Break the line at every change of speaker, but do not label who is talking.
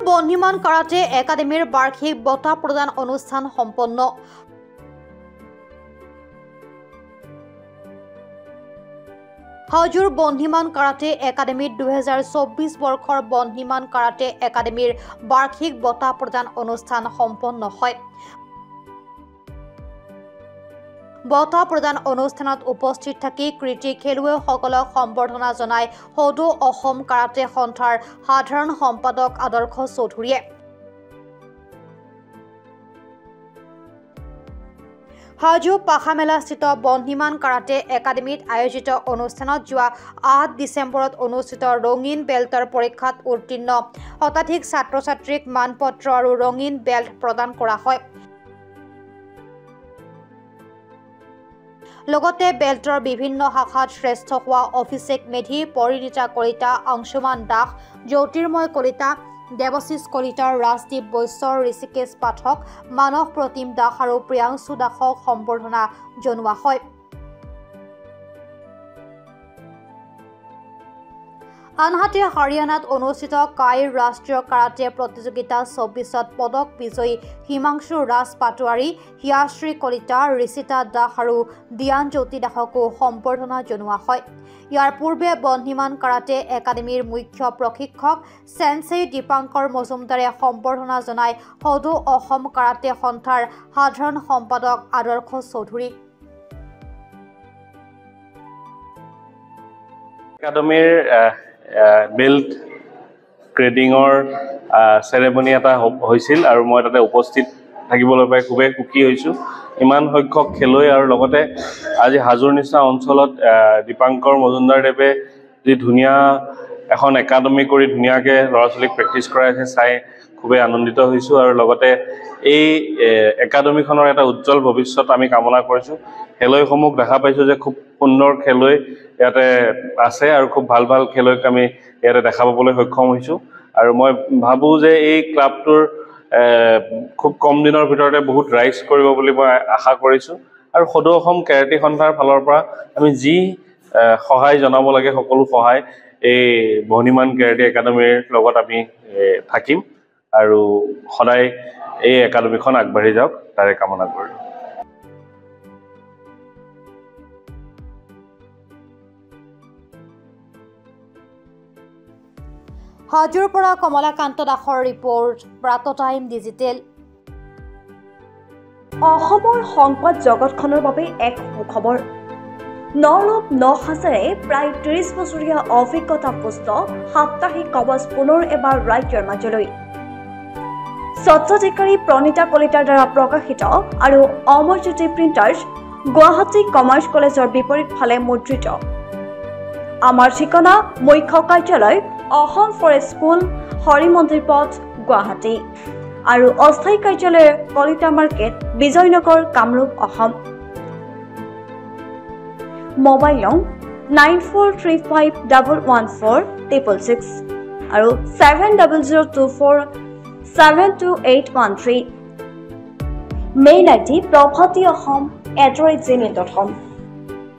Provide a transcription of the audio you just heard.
বহ্নিমান karate একাডেমীৰ বাৰ্ষিক বঁটা প্ৰদান অনুষ্ঠান সম্পন্ন। হাজোৰ বহ্নিমান কাৰাটে একাডেমীত 2024 বৰ্ষৰ বহ্নিমান কাৰাটে একাডেমীৰ বাৰ্ষিক বঁটা প্ৰদান অনুষ্ঠান সম্পন্ন হয়। বঁটা প্ৰদান অনুষ্ঠানত উপস্থিত থাকি কৃতি খেলুৱৈসকলক সম্বৰ্ধনা জনাই সদৌ অসম কাৰাটে সন্থাৰ সাধাৰণ সম্পাদক আদৰ্শ চৌধুৰীয়ে। হাজো পাখামেলাস্থিত বহ্নিমান কাৰাটে একাডেমীত আয়োজিত অনুষ্ঠানত যোৱা 8 ডিচেম্বৰত অনুষ্ঠিত ৰঙীন বেল্টৰ পৰীক্ষাত উত্তীৰ্ণ শতাধিক ছাত্ৰ-ছাত্ৰীক মানপত্ৰ আৰু ৰঙীন বেল্ট প্ৰদান কৰা হয়। লগতে বেল্টৰ বিভিন্ন শাখাত শ্ৰেষ্ঠ হোৱা অভিষেক মেধি, পৰিণীতা কলিতা, অংশুমান দাস, জ্যোতিৰ্ময় কলিতা, দেৱশিষ কলিতা, ৰাজদীপ বৈশ্য, ঋষিকেশ পাঠক, মানৱ প্ৰতিম দাস আৰু প্ৰিয়াংশু দাসক সম্বৰ্ধনা জনোৱা হয়। আনহাতে হাৰিয়ানাত অনুষ্ঠিত কাইৰ ৰাষ্ট্ৰীয় কাৰাটে প্ৰতিযোগিতা 24ত পদক বিজয়ী হিমাংশু ৰাজ পাটোৱাৰী, হিয়াশ্ৰী কলিতা, ঋষিতা দাস আৰু দিয়ানজ্যোতি দাসকো সম্বৰ্ধনা জনোৱা হয়। ইয়াৰ পূৰ্বে বহ্নিমান কাৰাটে একাডেমীৰ মুখ্য প্ৰশিক্ষক চেনচেই দীপাংকৰ মজুমদাৰে সম্বৰ্ধনা জনাই সদৌ অসম কাৰাটে সন্থাৰ সাধাৰণ সম্পাদক আদৰ্শ চৌধুৰী।
একাডেমীৰ বেল্ট গ্ৰেডিঙৰ চেৰেমনি এটা হৈছিল আৰু মই তাতে উপস্থিত থাকিবলৈ পাই খুবেই সুখী হৈছোঁ। ইমান সংখ্যক খেলুৱৈ আৰু লগতে আজি হাজোৰ নিচিনা অঞ্চলত দীপাংকৰ মজুমদাৰদেৱে যি ধুনীয়া এখন একাডেমী কৰি ধুনীয়াকৈ ল'ৰা ছোৱালীক প্ৰেক্টিছ কৰাইছে চাই খুবেই আনন্দিত হৈছোঁ আৰু লগতে এই একাডেমীখনৰ এটা উজ্জ্বল ভৱিষ্যত আমি কামনা কৰিছোঁ। খেলুৱৈসমূহ দেখা পাইছোঁ যে খুব সুন্দৰ খেলুৱৈ ইয়াতে আছে আৰু খুব ভাল ভাল খেলুৱৈক আমি ইয়াতে দেখা পাবলৈ সক্ষম হৈছোঁ আৰু মই ভাবোঁ যে এই ক্লাবটোৰ খুব কম দিনৰ ভিতৰতে বহুত ৰাইজ কৰিব বুলি মই আশা কৰিছোঁ আৰু সদৌ অসম কাৰাটে সন্থাৰ ফালৰ পৰা আমি যি সহায় জনাব লাগে সকলো সহায় এই বহ্নিমান কাৰাটে একাডেমীৰ লগত আমি থাকিম আৰু সদায় এই একাডেমীখন আগবাঢ়ি যাওক তাৰে কামনা কৰিলোঁ।
হাজোৰ পৰা কমলাকান্ত দাসৰ ৰিপৰ্ট, প্ৰাত টাইম ডিজিটেল।
অসমৰ সংবাদ জগতখনৰ বাবে এক সুখবৰ। নৰূপ নসাজেৰে প্ৰায় 30 বছৰীয়া অভিজ্ঞতাপুষ্ট সাপ্তাহিক কবচ পুনৰ এবাৰ ৰাজ্যৰ মাজলৈ। স্বচ্ছাধিকাৰী প্ৰণীতা কলিতাৰ দ্বাৰা প্ৰকাশিত আৰু অমৰজ্যোতি প্ৰিণ্টাৰ্ছ, গুৱাহাটী কমাৰ্চ কলেজৰ বিপৰীত ফালে মুদ্ৰিত। আমাৰ ঠিকনা মুখ্য কাৰ্যালয় অসম ফৰেষ্ট স্কুল, হৰি মন্দিৰ পথ, গুৱাহাটী আৰু অস্থায়ী কাৰ্যালয় কলিতা মাৰ্কেট, বিজয়নগৰ, কামৰূপ, অসম। মোবাইল নং 9435114666 আৰু 7024722813। Mail ID probhatiahom@gmail.com।